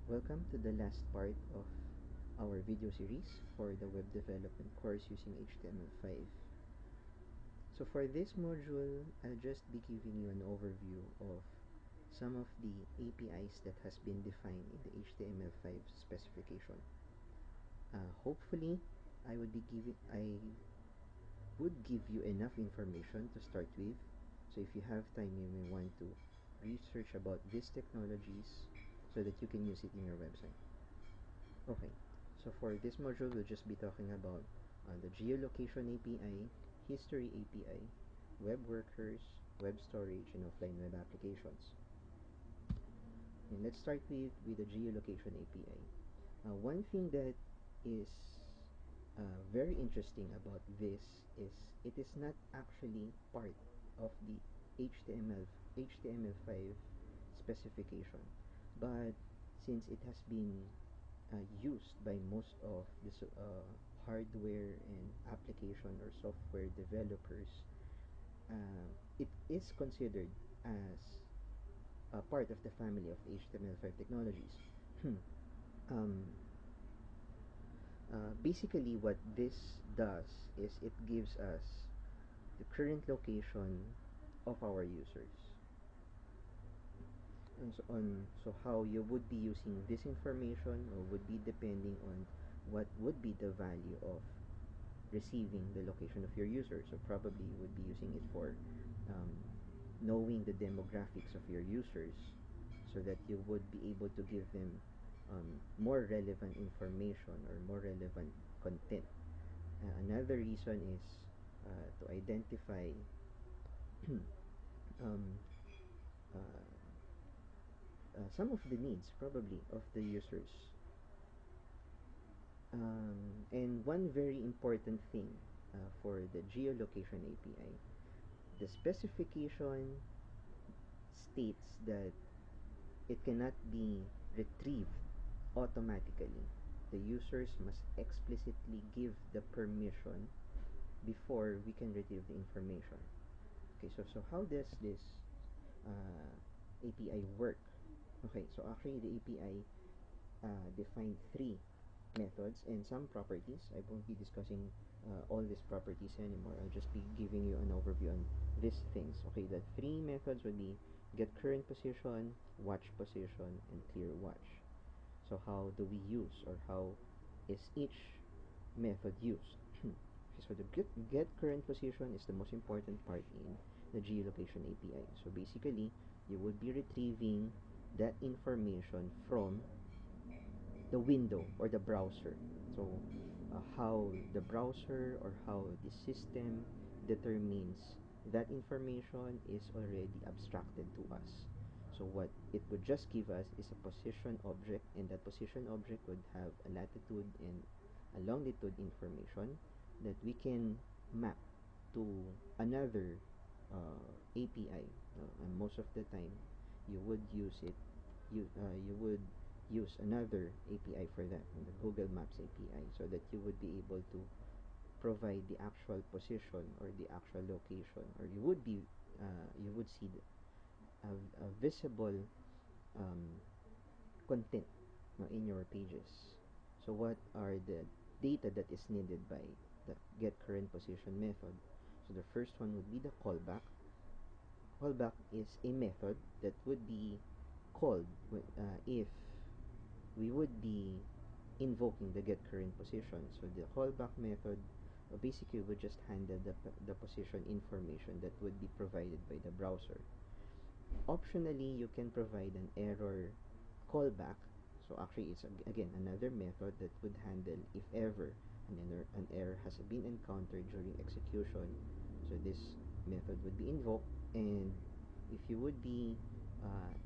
Welcome to the last part of our video series for the web development course using HTML5. So for this module, I'll just be giving you an overview of some of the APIs that has been defined in the HTML5 specification. Hopefully, I would give you enough information to start with. So if you have time, you may want to research about these technologies so that you can use it in your website. Okay, so for this module, we'll just be talking about the geolocation API, history API, web workers, web storage, and offline web applications. And let's start with the geolocation API. One thing that is very interesting about this is it is not actually part of the HTML5 specification, but since it has been used by most of the hardware and application or software developers, it is considered as a part of the family of HTML5 technologies. um, Basically, what this does is it gives us the current location of our users. And so how you would be using this information or would be depending on what would be the value of receiving the location of your user. So probably you would be using it for knowing the demographics of your users so that you would be able to give them more relevant information or more relevant content. Another reason is to identify um, uh, some of the needs probably of the users. And one very important thing for the geolocation API, the specification states that it cannot be retrieved automatically. The users must explicitly give the permission before we can retrieve the information. Okay, so how does this API work? Okay, so actually the API defined three methods and some properties. I won't be discussing all these properties anymore. I'll just be giving you an overview on these things. Okay, the three methods would be get current position, watch position, and clear watch. So how do we use or how is each method used? So the get current position is the most important part in the geolocation API. So basically, you would be retrieving that information from the window or the browser. So how the browser or how the system determines that information is already abstracted to us. So what it would just give us is a position object, and that position object would have a latitude and a longitude information that we can map to another API. And most of the time, you would use it. You would use another API for that, the Google Maps API, so that you would be able to provide the actual position or the actual location, or you would see a visible um, content in your pages. So what are the data that is needed by the get current position method? So the first one would be the callback. Callback is a method that would be called if we would be invoking the get current position. So the callback method basically would just handle the position information that would be provided by the browser. Optionally, you can provide an error callback. So actually, it's again another method that would handle if ever an error has been encountered during execution. So this method would be invoked, and if you would be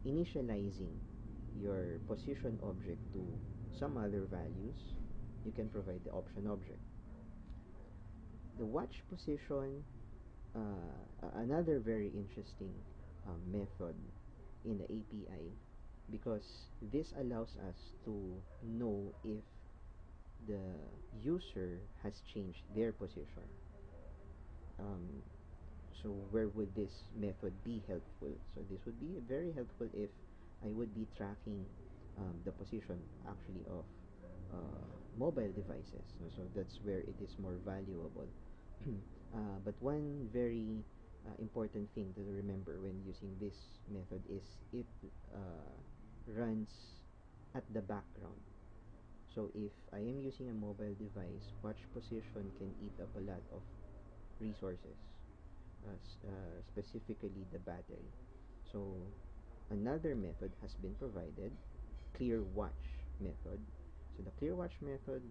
initializing your position object to some other values, you can provide the option object. The watch position, another very interesting method in the API, because this allows us to know if the user has changed their position. Um, so where would this method be helpful? So this would be very helpful if I would be tracking the position actually of mobile devices. So that's where it is more valuable. But one very important thing to remember when using this method is it runs at the background. So if I am using a mobile device, watch position can eat up a lot of resources, specifically the battery. So another method has been provided, clear watch method. So the clear watch method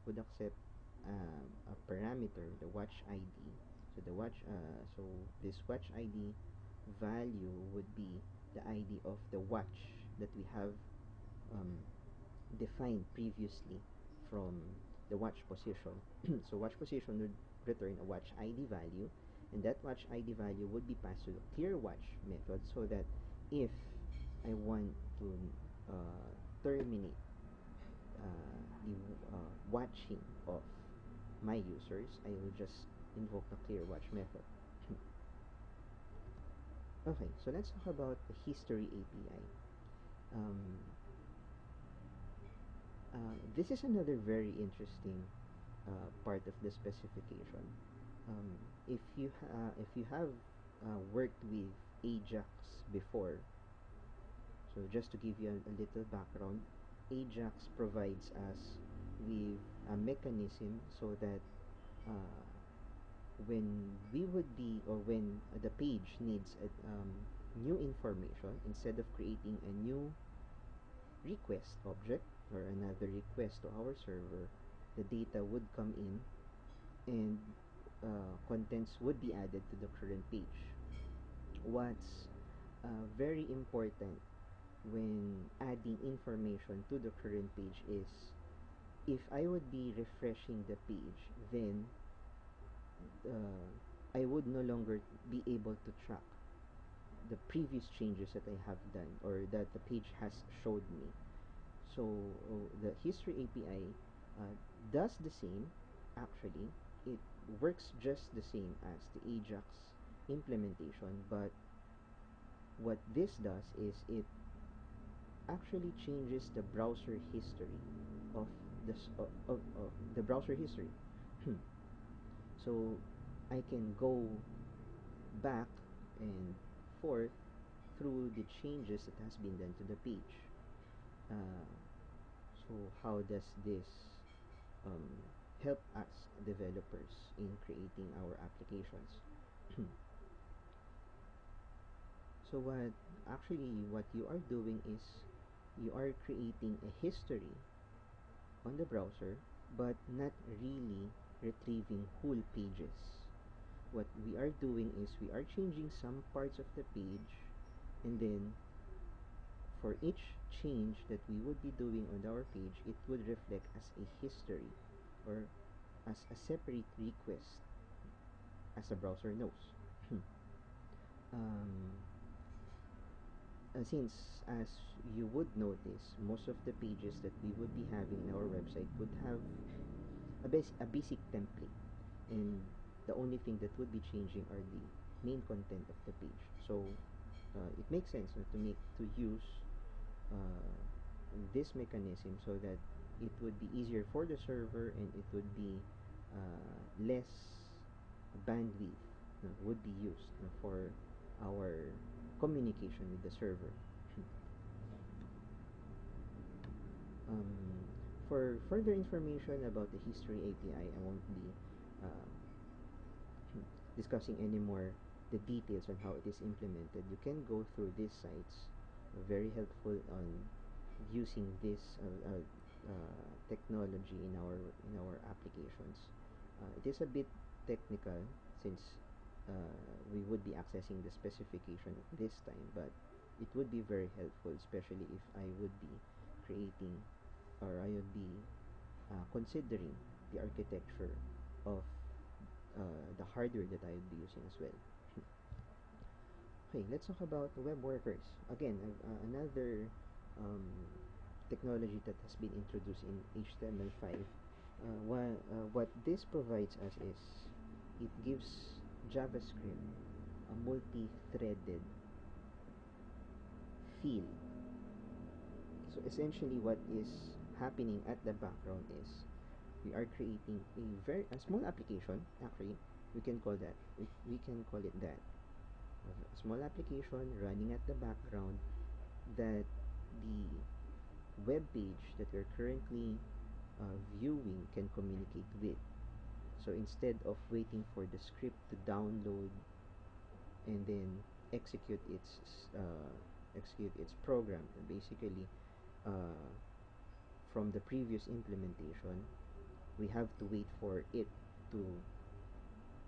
would accept a parameter, the watch ID. So so this watch ID value would be the ID of the watch that we have um, defined previously from the watch position. So watch position would return a watch ID value, and that watch ID value would be passed to the clear watch method, so that if I want to terminate the watching of my users, I will just invoke the clear watch method. Okay, so let's talk about the history API. Um, this is another very interesting part of the specification. Um, if you have worked with Ajax before, so just to give you a little background, Ajax provides us with a mechanism so that uh, when we would be or when the page needs new information, instead of creating a new request object or another request to our server, the data would come in and contents would be added to the current page. What's very important when adding information to the current page is, if I would be refreshing the page, then I would no longer be able to track the previous changes that I have done or that the page has showed me. So the history API does the same. Actually, it works just the same as the Ajax implementation, but what this does is it actually changes the browser history of of the browser history. So I can go back and forth through the changes that has been done to the page. Uh, so how does this um, help us developers in creating our applications? So what you are doing is you are creating a history on the browser, but not really retrieving whole pages. What we are doing is we are changing some parts of the page, and then for each change that we would be doing on our page, it would reflect as a history or as a separate request, as the browser knows. um, since, as you would notice, most of the pages that we would be having in our website would have a basic template, and the only thing that would be changing are the main content of the page. So it makes sense to use uh, this mechanism so that it would be easier for the server, and it would be less bandwidth would be used for our communication with the server. um, for further information about the history API, I won't be uh, discussing anymore the details on how it is implemented. You can go through these sites, very helpful on using this technology in our applications. It is a bit technical since we would be accessing the specification this time, but it would be very helpful, especially if I would be creating or I would be considering the architecture of the hardware that I would be using as well. Okay, let's talk about web workers. Again, another um, technology that has been introduced in HTML5. What this provides us is it gives JavaScript a multi-threaded feel. So essentially, what is happening at the background is we are creating a small application. Actually, we can call that we can call it that a small application running at the background that the web page that we're currently viewing can communicate with. So instead of waiting for the script to download and then execute its execute its program, basically uh, from the previous implementation, we have to wait for it to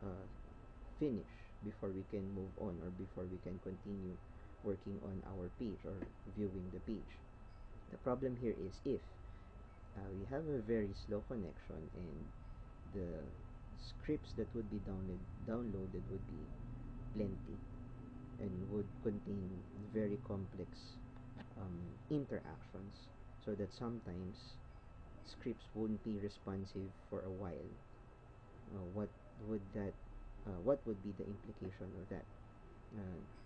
uh, finish before we can move on or before we can continue working on our page or viewing the page. The problem here is if we have a very slow connection and the scripts that would be downloaded would be plenty and would contain very complex interactions, so that sometimes scripts won't be responsive for a while. What would that what would be the implication of that?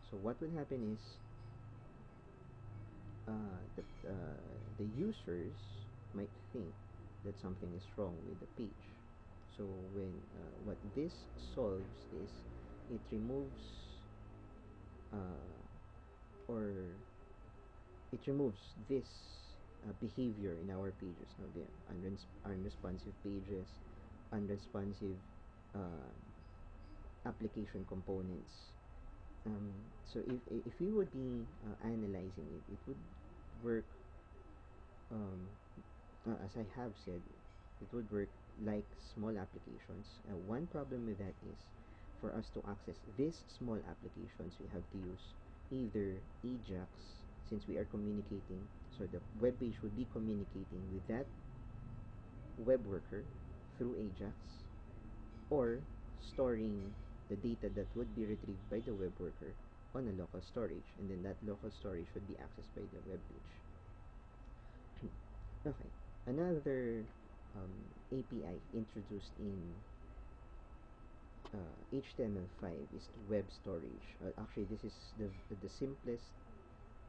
So what would happen is the users might think that something is wrong with the page. So when what this solves is it removes uh, or it removes this behavior in our pages. Now, the unresponsive pages, unresponsive uh, application components. So if we would be analyzing it, it would work um, as I have said, it would work like small applications. One problem with that is for us to access these small applications, we have to use either Ajax, since we are communicating, so the web page would be communicating with that web worker through Ajax, or storing the data that would be retrieved by the web worker on a local storage, and then that local storage would be accessed by the web page. Okay, another API introduced in HTML5 is web storage. Actually, this is the simplest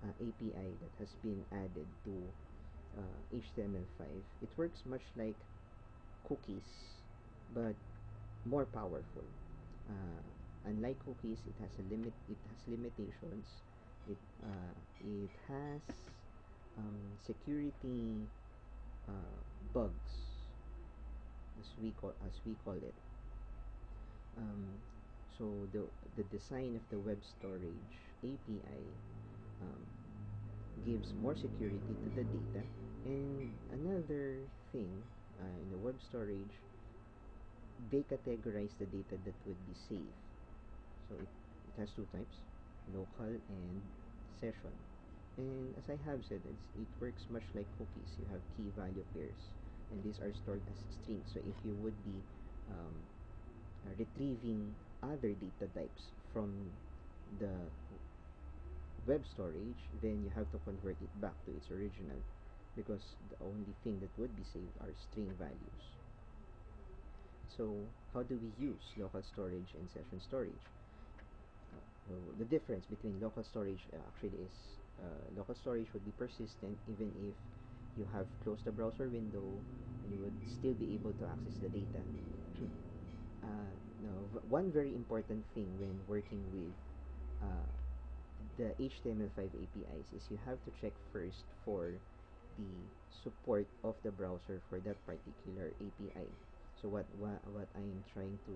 API that has been added to HTML5. It works much like cookies, but more powerful. Unlike cookies, it has a limit. It has limitations. It has security uh, bugs, as we call it. Um, so the design of the web storage API um, gives more security to the data. And another thing in the web storage, they categorize the data that would be saved. So it has two types, local and session. And as I have said, it works much like cookies. You have key value pairs, and these are stored as strings. So if you would be um, retrieving other data types from the web storage, then you have to convert it back to its original, because the only thing that would be saved are string values. So how do we use local storage and session storage? The difference between local storage actually is local storage would be persistent even if you have closed the browser window, and you would still be able to access the data. Now, one very important thing when working with uh, the HTML5 APIs is you have to check first for the support of the browser for that particular API. So what I am trying to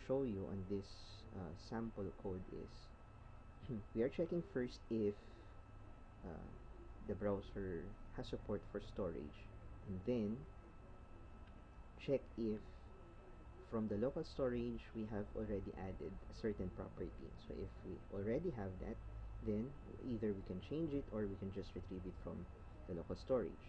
show you on this sample code is we are checking first if uh, the browser has support for storage, and then check if from the local storage we have already added a certain property. So if we already have that, then either we can change it or we can just retrieve it from the local storage.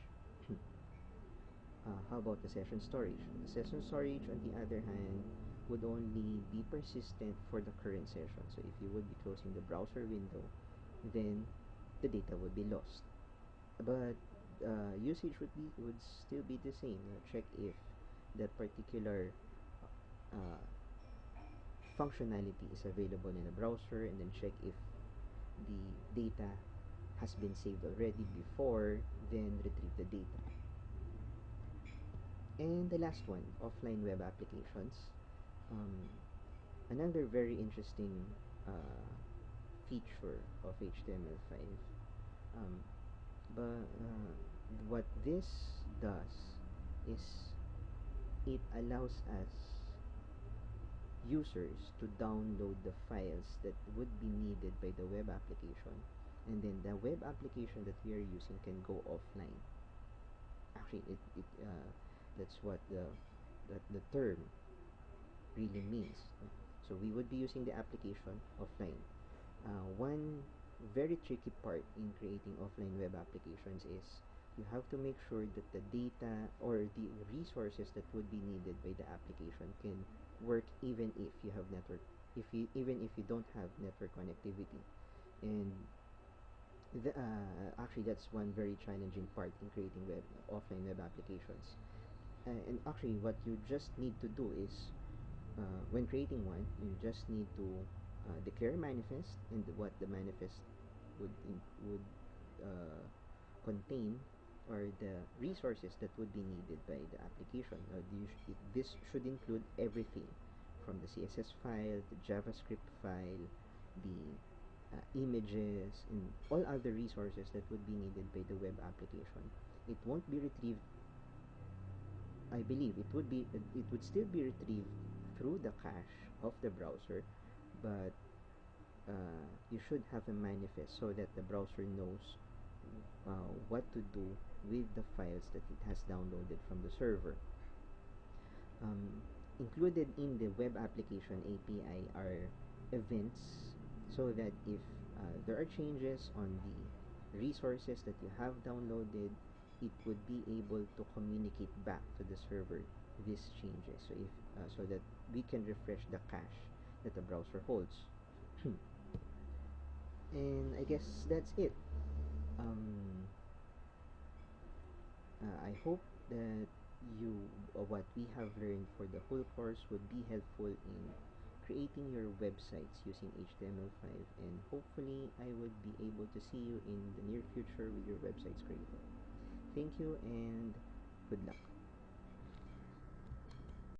How about the session storage? The session storage, on the other hand, would only be persistent for the current session. So if you would be closing the browser window, then the data would be lost. But usage would still be the same. Check if that particular uh, functionality is available in a browser, and then check if the data has been saved already before then retrieve the data. And the last one, offline web applications. Um, Another very interesting feature of HTML5. Um, but what this does is it allows us users to download the files that would be needed by the web application, and then the web application that we are using can go offline. Actually, that's what the term really means. So we would be using the application offline. One very tricky part in creating offline web applications is you have to make sure that the data or the resources that would be needed by the application can work even if you have network, if you even if you don't have network connectivity. And actually that's one very challenging part in creating offline web applications. And actually what you just need to do is when creating one, you just need to declare a manifest, and what the manifest would uh, contain or the resources that would be needed by the application. This should include everything from the CSS file, the JavaScript file, the images, and all other resources that would be needed by the web application. It won't be retrieved. I believe it would still be retrieved through the cache of the browser, but you should have a manifest so that the browser knows what to do with the files that it has downloaded from the server. Um, Included in the web application API are events, so that if there are changes on the resources that you have downloaded, it would be able to communicate back to the server these changes, so that we can refresh the cache that the browser holds. And I guess that's it. um, I hope that what we have learned for the whole course would be helpful in creating your websites using HTML5, and hopefully I would be able to see you in the near future with your websites created. Thank you and good luck.